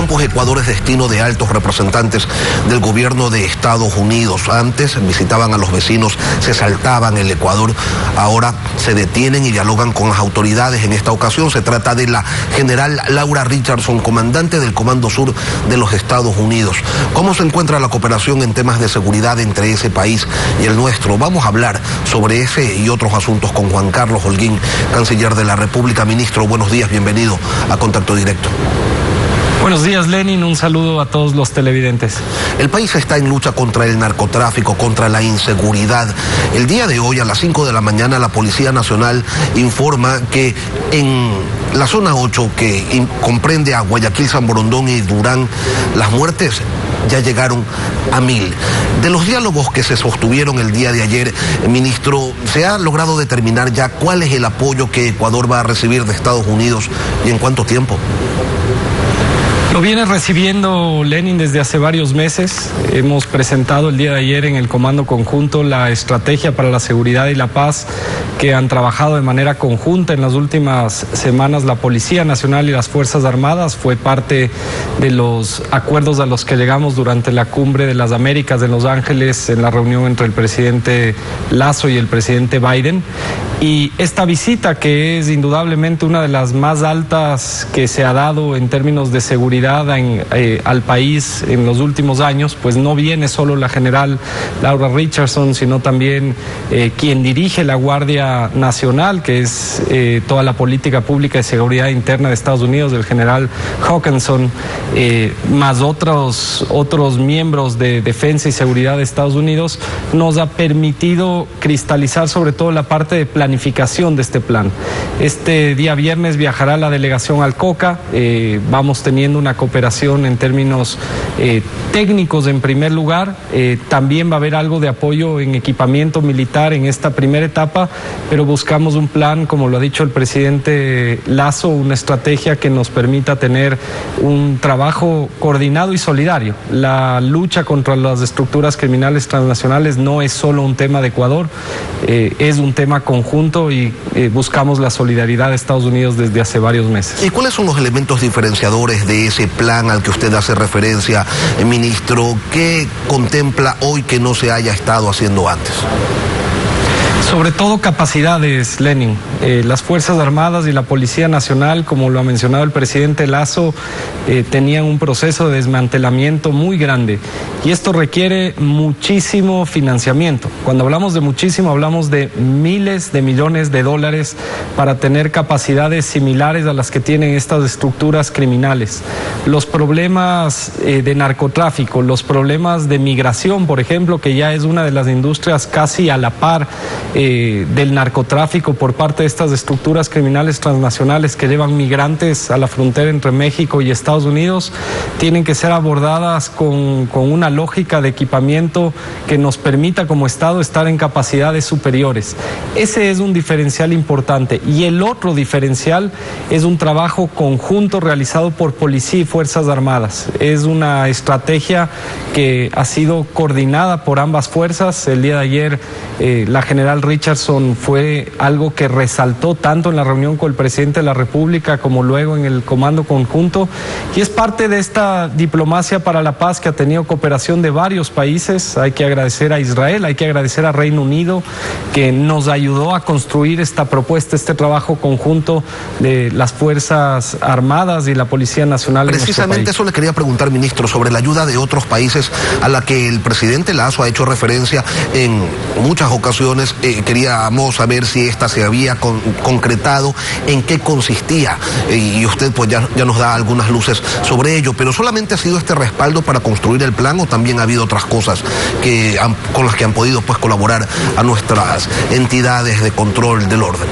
tiempos Ecuador es destino de altos representantes del gobierno de Estados Unidos. Antes visitaban a los vecinos, se saltaban el Ecuador, ahora se detienen y dialogan con las autoridades. En esta ocasión se trata de la general Laura Richardson, comandante del Comando Sur de los Estados Unidos. ¿Cómo se encuentra la cooperación en temas de seguridad entre ese país y el nuestro? Vamos a hablar sobre ese y otros asuntos con Juan Carlos Holguín, canciller de la República. Ministro, buenos días, bienvenido a Contacto Directo. Buenos días, Lenin, un saludo a todos los televidentes. El país está en lucha contra el narcotráfico, contra la inseguridad. El día de hoy, a las 5 de la mañana, la Policía Nacional informa que en la zona 8, que comprende a Guayaquil, San Borondón y Durán, las muertes ya llegaron a 1000. De los diálogos que se sostuvieron el día de ayer, ministro, ¿se ha logrado determinar ya cuál es el apoyo que Ecuador va a recibir de Estados Unidos y en cuánto tiempo? Lo viene recibiendo Lenin desde hace varios meses. Hemos presentado el día de ayer en el Comando Conjunto la estrategia para la seguridad y la paz que han trabajado de manera conjunta en las últimas semanas la Policía Nacional y las Fuerzas Armadas. Fue parte de los acuerdos a los que llegamos durante la Cumbre de las Américas de Los Ángeles, en la reunión entre el presidente Lasso y el presidente Biden. Y esta visita, que es indudablemente una de las más altas que se ha dado en términos de seguridad al país en los últimos años, pues no viene solo la general Laura Richardson, sino también quien dirige la Guardia Nacional, que es toda la política pública de seguridad interna de Estados Unidos, del general Hawkinson, más otros miembros de defensa y seguridad de Estados Unidos, nos ha permitido cristalizar sobre todo la parte de planificación de este plan. Este día viernes viajará la delegación al COCA, vamos teniendo una cooperación en términos técnicos en primer lugar, también va a haber algo de apoyo en equipamiento militar en esta primera etapa, pero buscamos un plan, como lo ha dicho el presidente Lasso, una estrategia que nos permita tener un trabajo coordinado y solidario. La lucha contra las estructuras criminales transnacionales no es solo un tema de Ecuador, es un tema conjunto y buscamos la solidaridad de Estados Unidos desde hace varios meses. ¿Y cuáles son los elementos diferenciadores de ese plan al que usted hace referencia, ministro? ¿Qué contempla hoy que no se haya estado haciendo antes? Sobre todo capacidades, Lenin. Las Fuerzas Armadas y la Policía Nacional, como lo ha mencionado el presidente Lasso, tenían un proceso de desmantelamiento muy grande y esto requiere muchísimo financiamiento. Cuando hablamos de muchísimo, hablamos de miles de millones de dólares para tener capacidades similares a las que tienen estas estructuras criminales. Los problemas de narcotráfico, los problemas de migración, por ejemplo, que ya es una de las industrias casi a la par del narcotráfico por parte de estas estructuras criminales transnacionales que llevan migrantes a la frontera entre México y Estados Unidos, tienen que ser abordadas con una lógica de equipamiento que nos permita como Estado estar en capacidades superiores. Ese es un diferencial importante. Y el otro diferencial es un trabajo conjunto realizado por Policía y Fuerzas Armadas. Es una estrategia que ha sido coordinada por ambas fuerzas. El día de ayer la general Richardson fue algo que resaltó tanto en la reunión con el presidente de la República como luego en el Comando Conjunto, y es parte de esta diplomacia para la paz que ha tenido cooperación de varios países. Hay que agradecer a Israel, hay que agradecer a Reino Unido, que nos ayudó a construir esta propuesta, este trabajo conjunto de las Fuerzas Armadas y la Policía Nacional. Precisamente eso le quería preguntar, ministro, sobre la ayuda de otros países a la que el presidente Lasso ha hecho referencia en muchas ocasiones. Queríamos saber si esta se había concretado, en qué consistía, y usted pues ya nos da algunas luces sobre ello, pero ¿solamente ha sido este respaldo para construir el plan o también ha habido otras cosas con las que han podido pues colaborar a nuestras entidades de control del orden?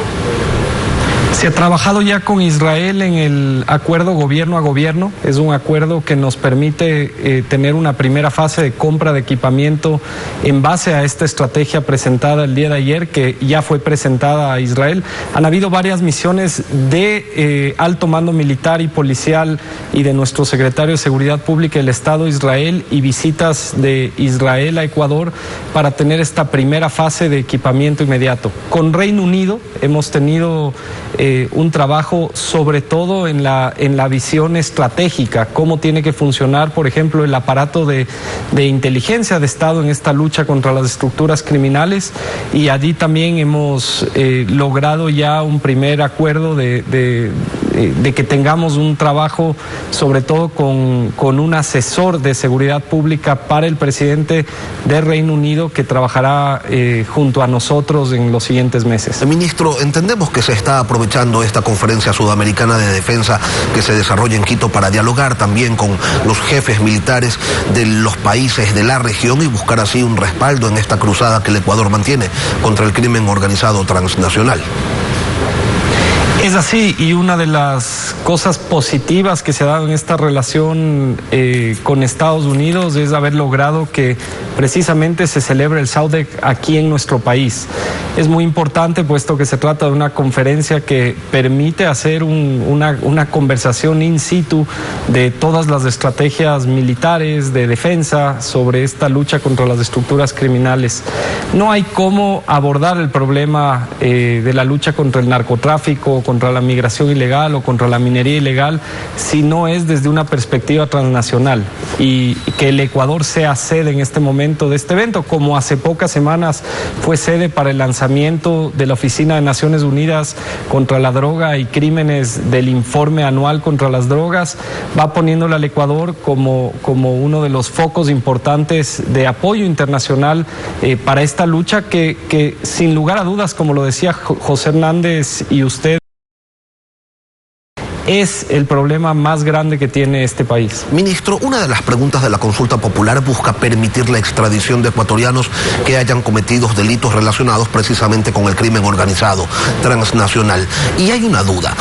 Se ha trabajado ya con Israel en el acuerdo gobierno a gobierno. Es un acuerdo que nos permite tener una primera fase de compra de equipamiento en base a esta estrategia presentada el día de ayer, que ya fue presentada a Israel. Han habido varias misiones de alto mando militar y policial y de nuestro secretario de Seguridad Pública del Estado de Israel, y visitas de Israel a Ecuador para tener esta primera fase de equipamiento inmediato. Con Reino Unido hemos tenido un trabajo sobre todo en la visión estratégica, cómo tiene que funcionar, por ejemplo, el aparato de inteligencia de Estado en esta lucha contra las estructuras criminales, y allí también hemos logrado ya un primer acuerdo de que tengamos un trabajo sobre todo con un asesor de seguridad pública para el presidente de Reino Unido que trabajará junto a nosotros en los siguientes meses. Ministro, entendemos que se está aprovechando esta conferencia sudamericana de defensa que se desarrolla en Quito para dialogar también con los jefes militares de los países de la región y buscar así un respaldo en esta cruzada que el Ecuador mantiene contra el crimen organizado transnacional. Es así, y una de las cosas positivas que se ha dado en esta relación con Estados Unidos es haber logrado que precisamente se celebre el SAUDEC aquí en nuestro país. Es muy importante puesto que se trata de una conferencia que permite hacer una conversación in situ de todas las estrategias militares de defensa sobre esta lucha contra las estructuras criminales. No hay cómo abordar el problema de la lucha contra el narcotráfico, contra la migración ilegal o contra la minería ilegal, si no es desde una perspectiva transnacional, y que el Ecuador sea sede en este momento de este evento, como hace pocas semanas fue sede para el lanzamiento de la Oficina de Naciones Unidas contra la Droga y Crímenes del informe anual contra las drogas, va poniéndole al Ecuador como uno de los focos importantes de apoyo internacional para esta lucha que sin lugar a dudas, como lo decía José Hernández y usted, es el problema más grande que tiene este país. Ministro, una de las preguntas de la consulta popular busca permitir la extradición de ecuatorianos que hayan cometido delitos relacionados precisamente con el crimen organizado transnacional. Y hay una duda.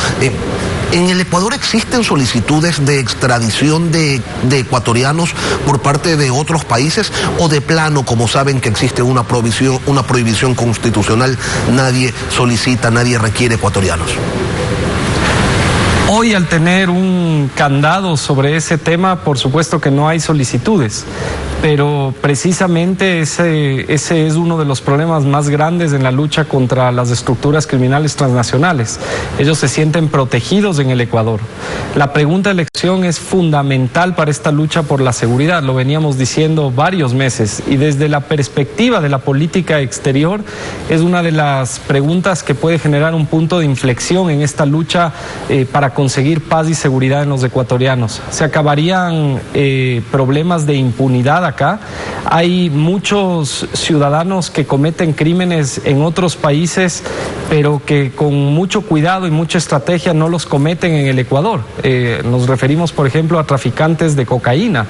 ¿En el Ecuador existen solicitudes de extradición de ecuatorianos por parte de otros países, o de plano, como saben que existe una prohibición constitucional, nadie solicita, nadie requiere ecuatorianos? Hoy, al tener un candado sobre ese tema, por supuesto que no hay solicitudes, pero precisamente ese es uno de los problemas más grandes en la lucha contra las estructuras criminales transnacionales. Ellos se sienten protegidos en el Ecuador. La pregunta de elección es fundamental para esta lucha por la seguridad, lo veníamos diciendo varios meses, y desde la perspectiva de la política exterior es una de las preguntas que puede generar un punto de inflexión en esta lucha para conseguir paz y seguridad en los ecuatorianos. Se acabarían problemas de impunidad acá. Hay muchos ciudadanos que cometen crímenes en otros países, pero que con mucho cuidado y mucha estrategia no los cometen en el Ecuador. Nos referimos, por ejemplo, a traficantes de cocaína,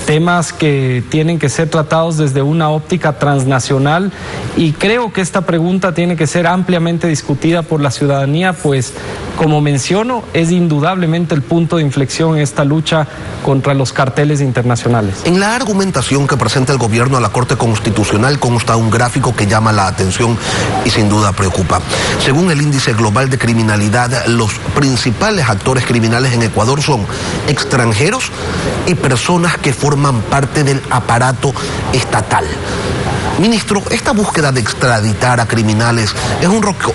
temas que tienen que ser tratados desde una óptica transnacional, y creo que esta pregunta tiene que ser ampliamente discutida por la ciudadanía, pues, como menciono, es indudablemente el punto de inflexión en esta lucha contra los carteles internacionales. En la argumentación que presenta el gobierno a la Corte Constitucional consta un gráfico que llama la atención y sin duda preocupa. Según el índice global de criminalidad, los principales actores criminales en Ecuador son extranjeros y personas que forman parte del aparato estatal. Ministro, esta búsqueda de extraditar a criminales es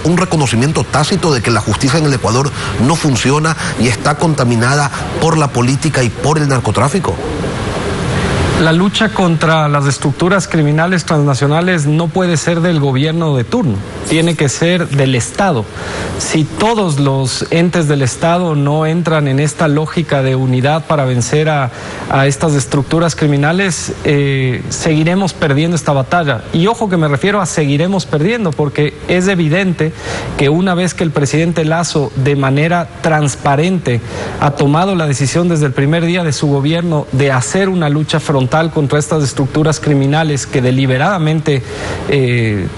un reconocimiento tácito de que la justicia en el Ecuador no funciona y está contaminada por la política y por el narcotráfico. La lucha contra las estructuras criminales transnacionales no puede ser del gobierno de turno, tiene que ser del Estado. Si todos los entes del Estado no entran en esta lógica de unidad para vencer a estas estructuras criminales, seguiremos perdiendo esta batalla. Y ojo que me refiero a seguiremos perdiendo, porque es evidente que una vez que el presidente Lasso de manera transparente ha tomado la decisión desde el primer día de su gobierno de hacer una lucha frontal contra estas estructuras criminales que deliberadamente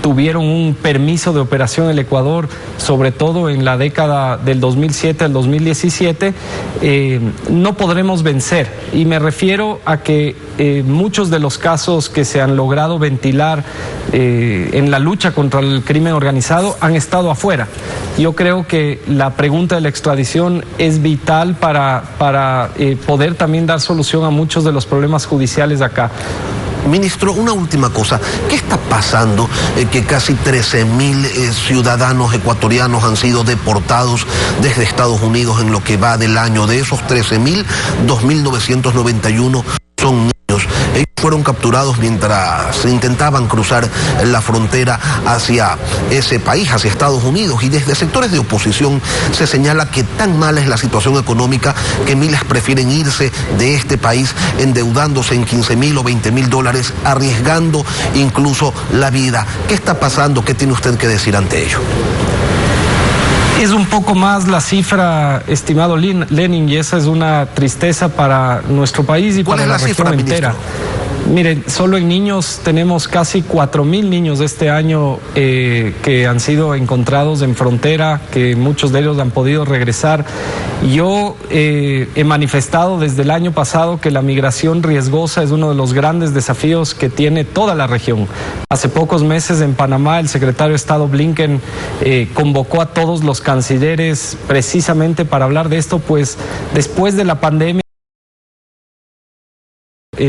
tuvieron un permiso de operación en el Ecuador, sobre todo en la década del 2007 al 2017, no podremos vencer. Y me refiero a que muchos de los casos que se han logrado ventilar en la lucha contra el crimen organizado han estado afuera. Yo creo que la pregunta de la extradición es vital para poder también dar solución a muchos de los problemas judiciales acá. Ministro, una última cosa. ¿Qué está pasando que casi 13.000 ciudadanos ecuatorianos han sido deportados desde Estados Unidos en lo que va del año? De esos 13.000, 2.991 son niños. Ellos fueron capturados mientras intentaban cruzar la frontera hacia ese país, hacia Estados Unidos, y desde sectores de oposición se señala que tan mala es la situación económica que miles prefieren irse de este país endeudándose en 15.000 o 20.000 dólares, arriesgando incluso la vida. ¿Qué está pasando? ¿Qué tiene usted que decir ante ello? Es un poco más la cifra, estimado Lenin, y esa es una tristeza para nuestro país y para la región entera. Miren, solo en niños tenemos casi 4.000 niños este año que han sido encontrados en frontera, que muchos de ellos han podido regresar. Yo he manifestado desde el año pasado que la migración riesgosa es uno de los grandes desafíos que tiene toda la región. Hace pocos meses en Panamá el secretario de Estado Blinken convocó a todos los cancilleres precisamente para hablar de esto, pues después de la pandemia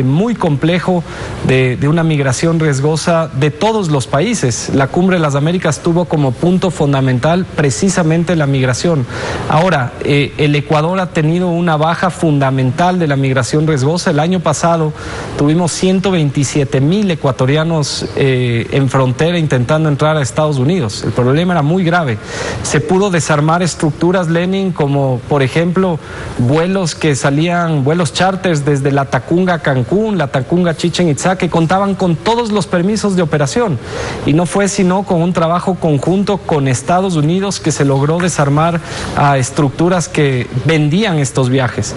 muy complejo de una migración riesgosa de todos los países. La Cumbre de las Américas tuvo como punto fundamental precisamente la migración. Ahora, el Ecuador ha tenido una baja fundamental de la migración riesgosa. El año pasado tuvimos 127.000 ecuatorianos en frontera intentando entrar a Estados Unidos. El problema era muy grave. Se pudo desarmar estructuras, Lenin, como por ejemplo vuelos que salían, vuelos charters desde La Tacunga a Cancún, La Tacunga Chichén Itzá, que contaban con todos los permisos de operación, y no fue sino con un trabajo conjunto con Estados Unidos que se logró desarmar a estructuras que vendían estos viajes.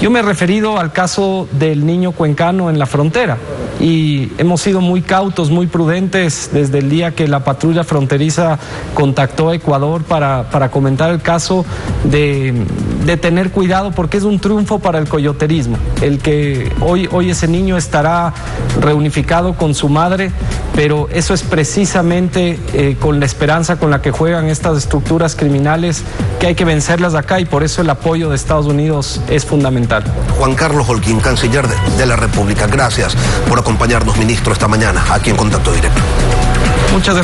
Yo me he referido al caso del niño cuencano en la frontera y hemos sido muy cautos, muy prudentes desde el día que la patrulla fronteriza contactó a Ecuador para comentar el caso de tener cuidado, porque es un triunfo para el coyoterismo. El que hoy ese niño estará reunificado con su madre, pero eso es precisamente con la esperanza con la que juegan estas estructuras criminales, que hay que vencerlas acá, y por eso el apoyo de Estados Unidos es fundamental. Juan Carlos Holguín, canciller de la República, gracias por acompañarnos, ministro, esta mañana aquí en Contacto Directo. Muchas gracias.